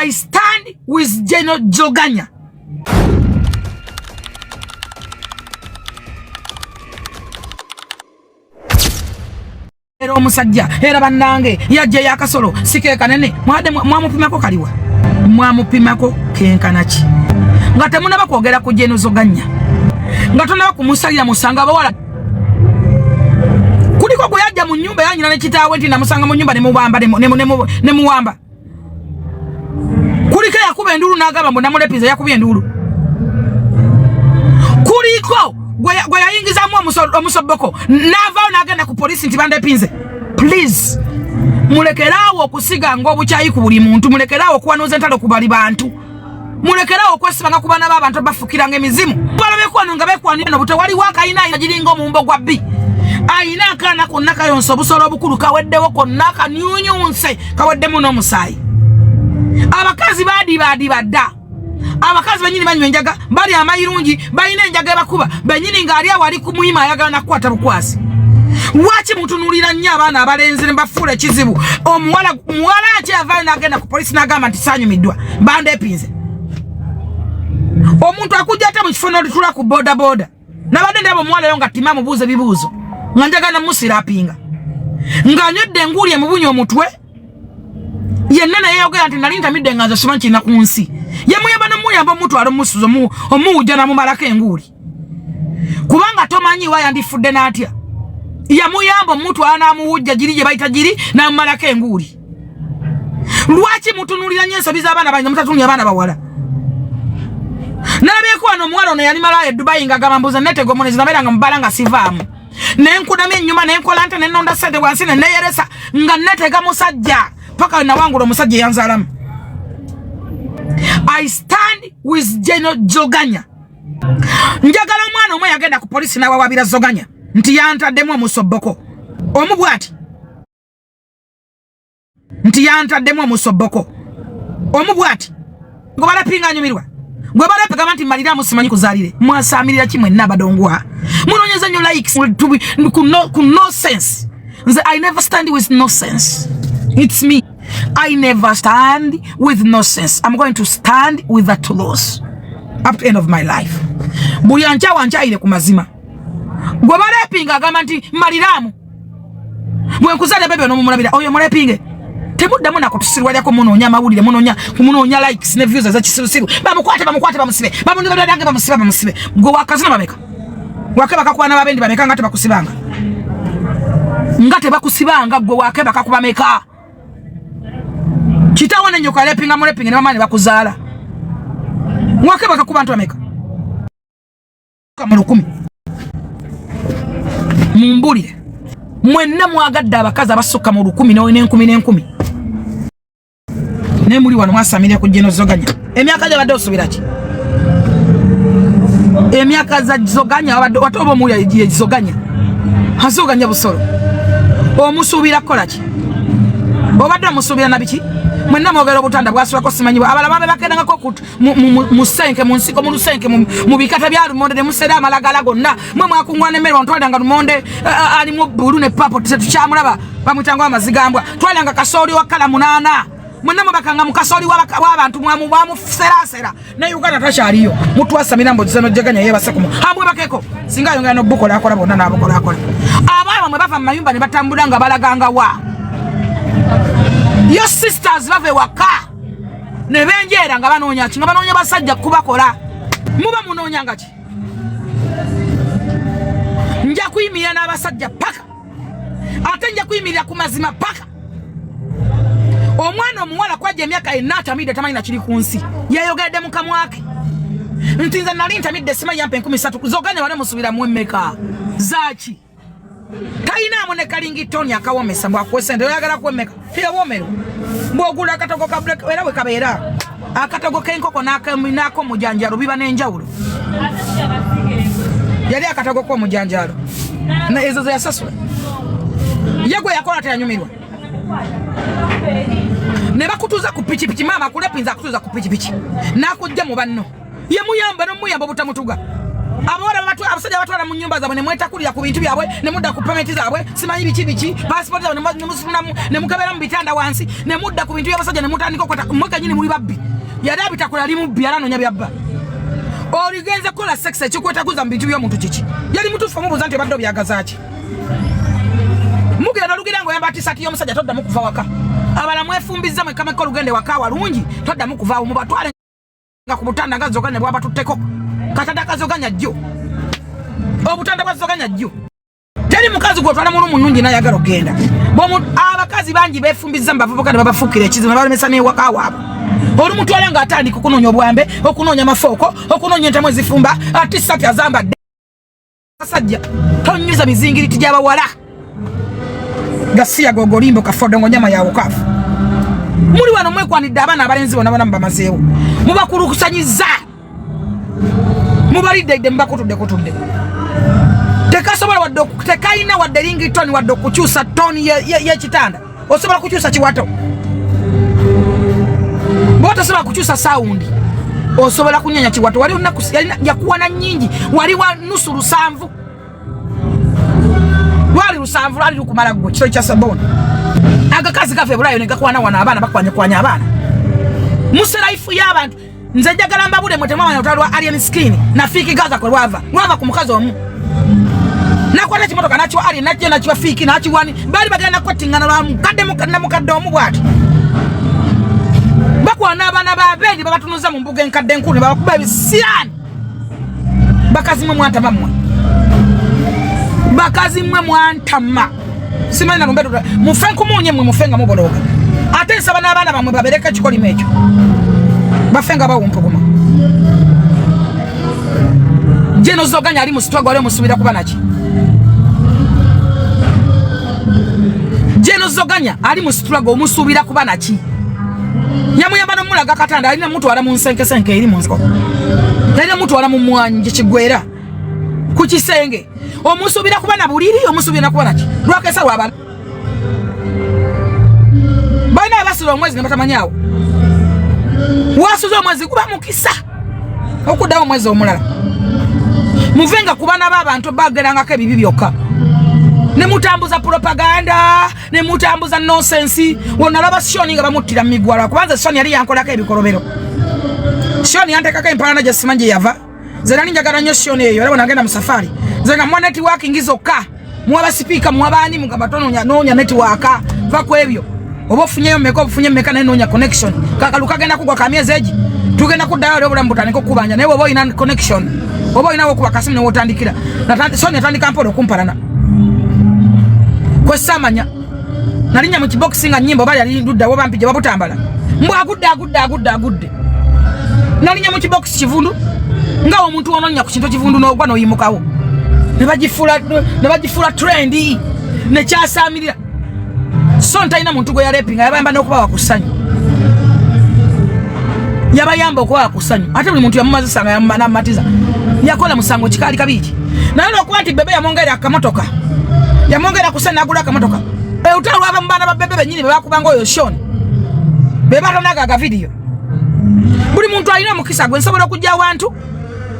I stand with General Zoganya. Ero musajja era bannange yajja yakasolo sike kanene mwade mwamupimako kaliwa mwamupimako kenkanaki nga temunaba kwogera ku General Zoganya nga tonaba kumusalira musanga bawala kuliko gwe yajja mu nyumba yanyina ne kitaawe nti namusanga mu nyumba ne mubamba ne muwamba kuliko yakuba endulu n'agamba mbu namulepiza yakubye endulu kuliko gwe yayingizamu omusoboko n'avaawo n'agenda ku polisi nti bandepinze. Please mulekerawo okusiga ng'obukyayi ku buli muntu, mulekerawo okuwanuuza entalo ku bali bantu, mulekerawo okwesibanga ku baana b'abantu abafukiranga emizimu balabekwano nga bekwanira no butewaliwo akayina agiringa omumbo gwa bbi ayina akaana konna kayonsa obusolo obukulu kaweddewo konna kanyunyunse kaweddemu n'omusaayi. Abakazi badda abakazi benyini banywa enjaga bali amayirungi balina enjaga ebakuba benyini ng'ali awo ali ku muyima ayagala nakukwata bukwasi. Lwaki mutunulira nnyo abaana abalenzi ne bafuula ekizibu? Muwala ati avaayo n'agenda ku polisi n'agamba nti saanyumiddwa bandepinze. Omuntu akujja ate mu kifo n'olitula ku bodaboda nabadde ndaba omuwala yo nga tima mubuuze bibuuzo nga njagala musirapinga ng'anywedde enguuli emubunye omutwe yenna naye yayogera nti nali ntamidde nga nze soma nkirina ku nsi yamuyamba n'omuyamba omutwala omusuza omuwujja namumalako enguuli kubanga tomanyi wa yandifudde n'atya yamuyamba omutwala n'amuwujja giri gye bayita giri n'amumalako enguuli. Lwaki mutunulira nnyo ensobi z'abaana bange mutatunulira abaana bawala? Nalabyeko wano omuwala ono yali malaaya e Dubai ng'agamba mbuuza netego munezi nabeera nga mubala nga sivaamu nenkudamya ennyuma nenkola nte nennonda ssente wansi ne neeyeresa nga netega musajja paka nawangula omusajja eyanzaalamu. I stand with General Zoganya. Njagala omwana omwe yagenda ku polisi n'awawabira Zoganya nti yantaddemu omusoboko omubwati nti yantaddemu omusoboko omubwati gwe balepinga anyumirwa gwe balepega nti maliramu simanyi kuzaalire mwasaamirira kimwe nabadongwa munonyeza nnyo likes ku nonsense. Nze I never stand with nonsense. It's me. I never stand with nonsense. I'm going to stand with the truth up to the end of my life. Buli ancha wanchaire ku mazima gwe balepinga agamba nti maliramu bwe nkuzale bebe no mumulabira oyo mulepinge temuddamu nakutusirwa lyako munoonya amawulire munoonya likes ne views za kisirusiru bamukwate bamusibe bamundadange bamusibe gwe wakazina bameka wake bakakwana babendi bameka ngate bakusibanga gwe wake bakakubameka kitawo ne nyoka lepinga mulepinge ne bamani bakuzaala wake bakakuba bantu bameka kamulukumi mumbulire mwenna mwagadde abakazi abasukka mu 10 ne muri wano mwasamira ku General Zoganya. Emyaka gye badde osubira ki? Emyaka za Zoganya watoba mu ya Zoganya Zoganya busolo omusubira kola ki? Obadde musubira nabiki? Mwenna mwogera obutanda bwasubako simanyibwa abalama bakendangako musenke mu nsiko mu lusenke mu bikata bya lumonde ne musera amalagala gonna mwe mwakungwana emmere wantwalanga lumonde alimu bulu ne papo tukyamulaba bamutanga amazigambwa twalanga kasooli wa kala 8 mwenna mubakanga mukasooli w'abantu mwamuserasera ne Uganda takyaliyo mutwasamira mbo zeno Zoganya yebasakumu hamwe bakeko singa yongera no bukola akola bonna n'abukola akola abaaba mwe bava mu mayumba ne batambula nga balaganga wa your sisters bave waka ne benjera nga banoonya kinga banoonya basajja kubakola muba munoonya ngati nja kuyimira n'abasajja paka ate nja kuyimirira ku mazima paka. Omwana omuwala kwaje emyaka 4 atamidde tamanyi na kiri ku nsi yayogedde mu kamwake nti nze nali ntamidde simanyi yampe 13 Zoganya wale musubira mu emmeka zaki tayina amone kalingi toni akawomesa mbwakwese ndo yagala kwemeka tiyawomero mbogula akatogo ka break era we kabeera akatogo k'enkoko n'ako mujanjalo biba n'enjawulo yali akatogo ko mujanjalo na ezo yasasula yagwe yakola tayanyumirwa ne bakutuza ku pichi mama kulepinza kutuza ku pichi nakujja mu banno yamuyamba no muyamba butamutuga abora batu abasajja batwala mu nyumba zabwe ne mweta kulira ku bintu byabwe ne mudda ku payment zabwe simanyi bichi passport zabwe ne musulunamu ne mukabera mu bitanda wansi ne mudda ku bintu by'abasajja ne mutandika okwata mweka nyini muri babbi yadabita kula limu byalano nya byabba origenze kola sex ekikweta kuza mu bintu by'omuntu kiki yali mutufu mubuza nti baddo byagazaaki mugira nalugira ngo yamba tisati y'omusajja todda mukuva waka abala mwefumbiza mwe kameko lugende waka walungi todda mukuva mu batwale nga ku butanda ngazoganya bwaba tutteko katanda kazoganya jjo obutanda bazoganya jjo teri mukazi gwotwala mu munungi naye agalo genda abakazi bangi befumbiza mbavubuka ne babafukira ekizima balemesa ne waka wabo oli mutwala nga atandika okunonya obwambe okunonya mafoko okunonya entamu ezifumba ati sati azamba asajja tonyuza mizingiriti gy'abawala gasiya gogolimbo kafodongo nyama yawo kafu muri wano mwekwanidde abaana abalenzi bona bana mbamazeewo mubakulukusanyiza mubalidde mbakutudde tekasobola wadde tekaina wadde ringtone wadde okukyusa toni y'ekitanda osobola kukyusa kiwato bota sobola kukyusa sound osobola kunyanya kiwato wali yakuwana nyingi wali wa nusu lusanvu wali lusanvu wali lukumala gwo kito kya sabona agakazi kafe bulayo ne gakwana wana abaana bakwanya abaana museraifu y'abantu nze njagala mbabule mwetema wana utalwa alien skin na fiki gaza kwa lwava ku mukazi omu nakwata kimotoka nakyo alien nakyo nakyo fiki nakyo wani bali bagenda kwatingana lwa mukadde omu bwati bakwana abaana babendi babatunuza mu mbuga enkadde enkulu babakuba ebisiyani bakazi mwe mwantama simanyi na lumbedo mufenku munye mwe mufenga mubologa ate nsaba n'abaana bamwe babereka kikolima ekyo bafenga bawumpuguma jeno zoganya ali mu struggle ali musubira kuba naki jeno zoganya ali mu struggle musubira kuba naki yamuyamba nomulaga katanda alina mtu wala mu nsenke eri mu nziko alina mtu wala mu mwanje kigwera ku kisenge omusubira kuba na buliri omusubira kuba naki lwakesa wabala bana basiro omwezi ne batamanyawo wasuzo omwezi kuba mukisa okudawo omwezi omulala muvenga kubana babantu bagerangako ebibi byokka ne mutambuza propaganda ne mutambuza nonsense wonalaba Shoni nga bamutira migwala kubanza Shoni yali yankolako ebikolobero Shoni yantekako empalana gye simanyi yava zera ninjagala nnyo Shoni eyo era nagenda mu safari zenga mwa networking zokka mwaba speaker mwabani mugabatono nonya network va kwebyo obo funyeyo mmeka nenonya connection kakaluka genda kugwa kamyezi eji tugenda kudayo lyo bula mbutane ko kubanja naye obo ina connection obo ina okuba kasimu ne wotandikira Shoni atandika mpolo kumpalana kwesamanya nalinya mu kiboxing nyimbo bali ali ndudda wo bampije babutambala mbu agudde nalinya mu kibox kivundu ngawo omuntu ononya ku kintu kivundu n'ogwa n'oyimukawo ne bagifula trendy ne kyasamirira so ntalina muntu gwe yalepinga yabayamba n'okuba wakusanyu yabayamba okuba wakusanyu ate buli muntu yamumazisa nga yamumatiza yakola musango kikali kabiki naye okuba nti bebe yamongera akamotoka yamongera kusana agula akamotoka utalwa aba mbana babebe benyini bakubanga oyo Shoni beba tonaga ga video buli muntu alina mukisa gwe nsobola kujja wantu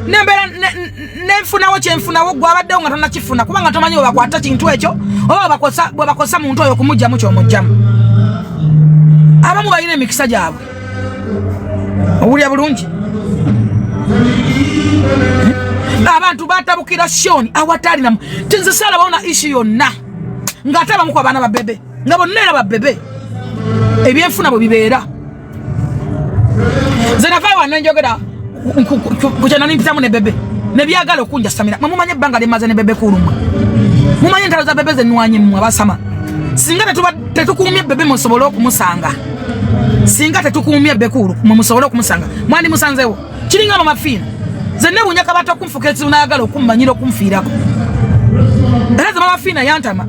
nembera nenfunawo kyenfunawo gwa abadde nga tona kifuna kubanga tomanyi obakwata kintu ekyo oba bakosa muntu oyo kumujja mu kyomujjamu abamu balina emikisa gyabwe owulya bulungi abantu batabukira Shoni awatali na tinzisala baona issue yonna ngataba mu kwa bana babebe ngabo nera babebe ebyenfuna bo bibeera zena fawa nanjogera kuchana nimpitamu ne bebe ne byagala okunja samira mumanye banga lemaze ne bebe kulumwa mumanye ntalo za bebe ze nwanye mu abasama singa tetukumye bebe musobolo okumusanga singa tetukumye bekulu musobolo okumusanga mwandi musanzewo kiringa no mafina zenne bunyaka bato kumfukezi unayagala okummanyira okumfiirako eraza mama fina yantama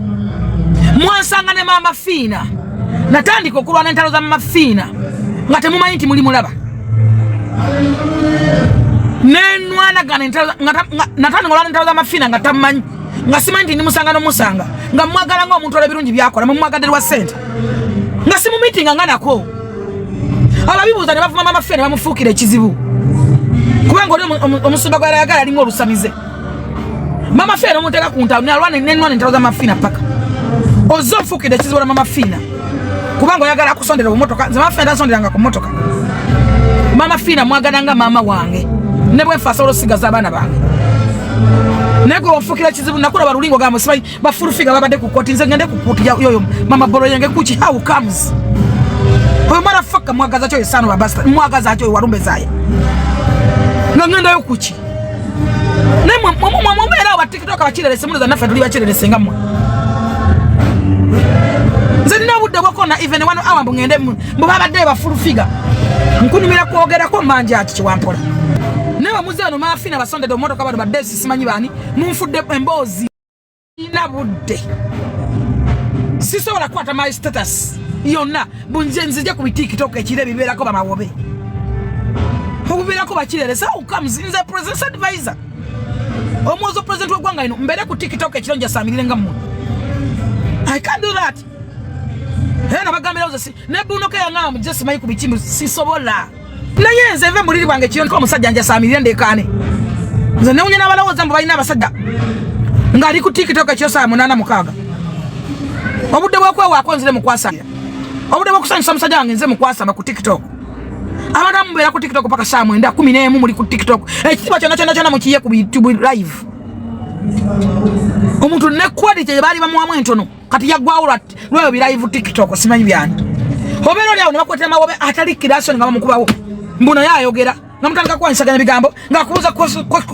mwansanga ne mama fina natandika okulwana entalo za mama fina nga temumanyi nti muli mulaba nenwana gana entalo natandika olwana entalo za mafina nga tamanyi nga simanyi nti ndimusanga n'omusanga nga mwagala nga omuntu olw'ebirungi byakola mumwagaddelwa ssente nga simu meeting nga nako ababibuuza ne bavuma mama fina ne bamufuukira ekizibu Kubengo omusumba gwa yagala alimu olusamize. Mama Fina muteka kunta nalwana nenwana ntaza mafina paka. Ozofukide kizibola Mama Fina. Kubango yagala kusondera mu motoka. Mama Fina asonderanga ku motoka. Mama Fina mwagananga mama wange. Nebwe mfasa olosigaza abana bange. Nego ofukira kizibu nakula barulingo gamo sibai bafurufiga babade ku koti nze ngende ku koti yoyo mama boro yange kuchi how comes. Oyo motherfucker mwagaza cyo isano babasta mwagaza cyo warumbe zaye. Ngangenda yo kuchi. Nemwe mwera wa TikTok abachirere semuno za nafa tuli bachirere sengamwe. Nze nina budde bwakona even one hour ngende mbabade bafurufiga. Nkunumira kwogera ko manje ati chiwampola. Newa muze no Mama Fina basonde do moto kabado badesi simanyi bani munfudde embozi ina budde sisobola kwata my status yonna bunje nzije ku TikTok ekire bibera ko bamawobe obubera ko bakirere sa ukamzinze presence advisor omuzo president wagwanga ino mbere ku TikTok ekiro nja samirire ngamu I can't do that hena bagambira uzasi nebunoke yangamu just mayi ku bichimu sisobola na yenze ve muliri bange kiyo ko musajja nja samirire ndekane nze ne unyana balawoza mbo bayina basajja ngali ku TikTok ekyo saa 8 mukaga obudde bwakwe wakonzire mukwasa obudde bwakusanyusa musajja wange nze mukwasa ku TikTok abana mbera ku TikTok paka saa 9 11 muri ku TikTok ekitiba kyona mukiye ku YouTube live omuntu ne quality bali bamwamu entono kati yagwawula lweyo bi live TikTok simanyi byani obero lyawo ne bakwetera mawobe atali kidation nga bamukubawo mbuna yayogera namutandika kwansaganya bigambo ngakubuza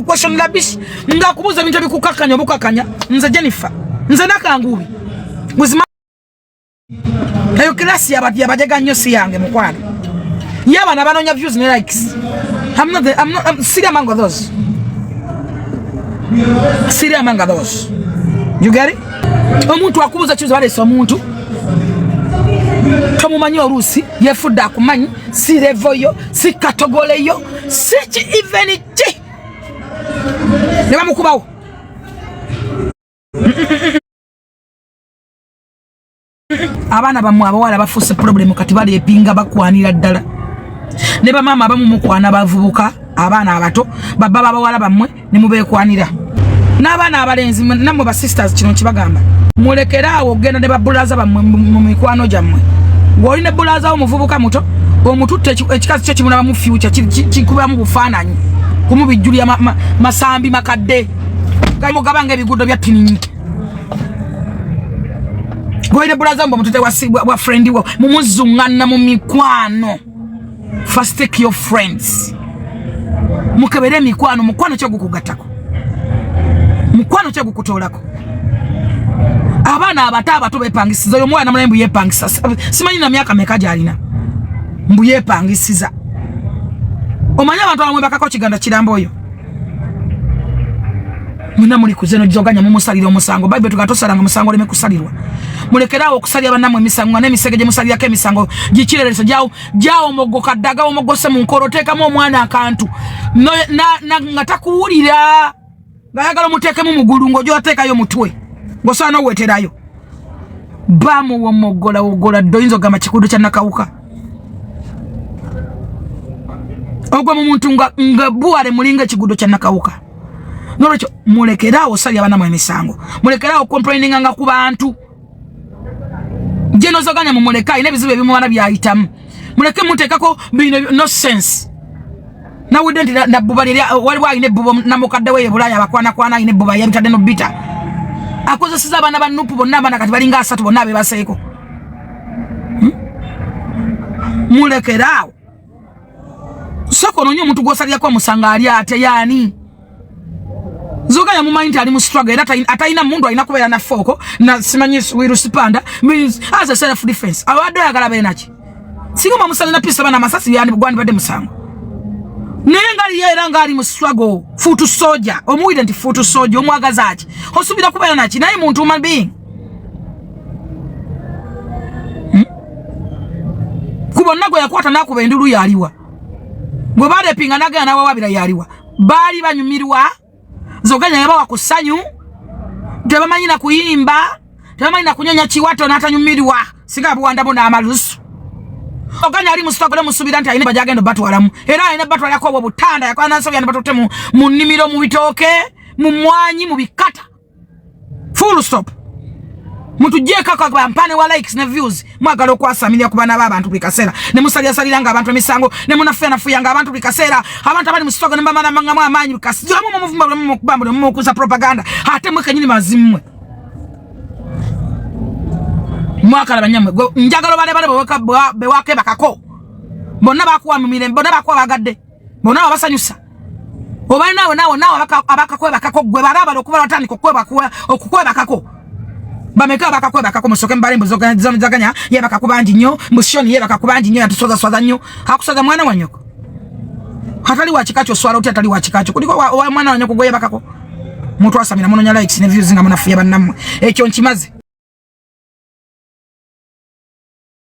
question labish ngakubuza bintu bikukakanya obukakanya nze Jennifer nze nakangubi buzima ayo klasi abajega nnyo si yange mukwano yaba nabanonya views ne likes I'm not serious among those serious among those you get it omuntu akubuza chizo bale so omuntu tomumanyi olusi yefudda akumanyi si levoyo si katogoleyo si even ti ne bamukubawo abana bamwe abawala bafuse problem kati bali epinga bakwanira ddala ne ba mama abamu mukwana bavubuka abana abato baba babawala bamwe ne mubekwanira n'abana abalenzi namwe ba sisters kino kibagamba mulekerawo genda ne babulaza bamwe mu mikwano jammwe ngoli ne bulaza omuvubuka muto omututte ekikazi kyo kimulaba mu future kikuba mu bufaananyi kumubijjulia masambi makadde gamo gabanga ebigudo bya tininyi goide bulaza mbo mutute wa friend wo mumuzungana mu mikwano first take your friends mukebere mikwano mukwano kyo gukugatako mukwano kyo gukutolako abana abato bepangisiza yo mwana mulembu yepangisa simanyi na myaka mekaji alina mbu yepangisiza omanya abantu bamwe bakako kiganda kirambo oyo muna muri kuzeno joganya mu musalira omusango bible tukatosalanga musango leme kusalirwa mulekerawo okusalya banamwe emisango ne misegeje musalya ke misango gikirereso jawo mogoka daga omogose mu nkoroteka mu omwana akantu no na ngatakuwulira ngayagala muteke mu mugulu ngojo ateka yo mutwe ngosana weterayo bamu wo mogola doinzo gama kikudu kya nakawuka ogwa mu muntu nga buare mulinga kigudo kya nakawuka nolekyo mulekerawo salya banamwe emisango mulekerawo complaining nga ku bantu jeno zoganya mu muleka ine bizibe bimwana byayitamu muleke mutekako bino no sense na wudenti na bubalira wali wa ine bubo namukadde we bulaya abakwana ine buba yabitadde no bita akoze siza abana banupu bonna abana kati balinga asatu bonna abe baseeko mulekerawo soko nonyo muntu gosalya kwa musanga ali ate yani zoganya mu mind ali mu struggle ataina mundu alina kubera na foko na simanyi wirusipanda means as a self defense awado yagala bene nachi singa musana na pisa bana masasi yani bugwani bade musango nengali yera ngali mu struggle futu soldier omuidenti futu soldier omwagazaji osubira kubera nachi naye muntu human being kubona go yakwata nakuba endulu yaliwa gwe bade pinga naga na wabira yaliwa bali banyumirwa zoganya yaba wakusanyu tebamanyi na kuyimba tebamanyi na kunyonya chiwato na atanyumirwa singa buwanda bona amalusu oganya ali mustokole musubira nti ayine bajagendo batwalamu era ayine batwala ko butanda yakwana nso yana batote mu nimiro mu bitoke mu mwanyi mu bikata full stop mutujeka kwa bampane wa likes na views mwagalo kwa samilia kubana abantu bikasera ne musalya saliranga abantu emisango ne munafena fuyanga abantu bikasera abantu abali mustoka ne mama mangamwa amanyi bikasira mu muvumba mu kubamba mu kuza propaganda ate mwekanyini mazimwe mwakala banyamwe njagalo bale bewake bakako bonna bakuwa mumire bonna bakuwa bagadde bonna abasanyusa obaye nawe abakakwe bakako gwe baraba lokuba watani kokweba okukweba kako bameka bakakweba kako musoke mbalimbo zoganya ye bakakubanji nnyo mushoni ye bakakubanji nnyo yatusoza swaza nnyo hakusoza mwana wanyoko hatali wachikacho swala uti hatali wachikacho kuliko wa mwana wanyoko goye bakako mutu asamina muno nya likes ne views nga munafuya bannamwe ekyo nkimaze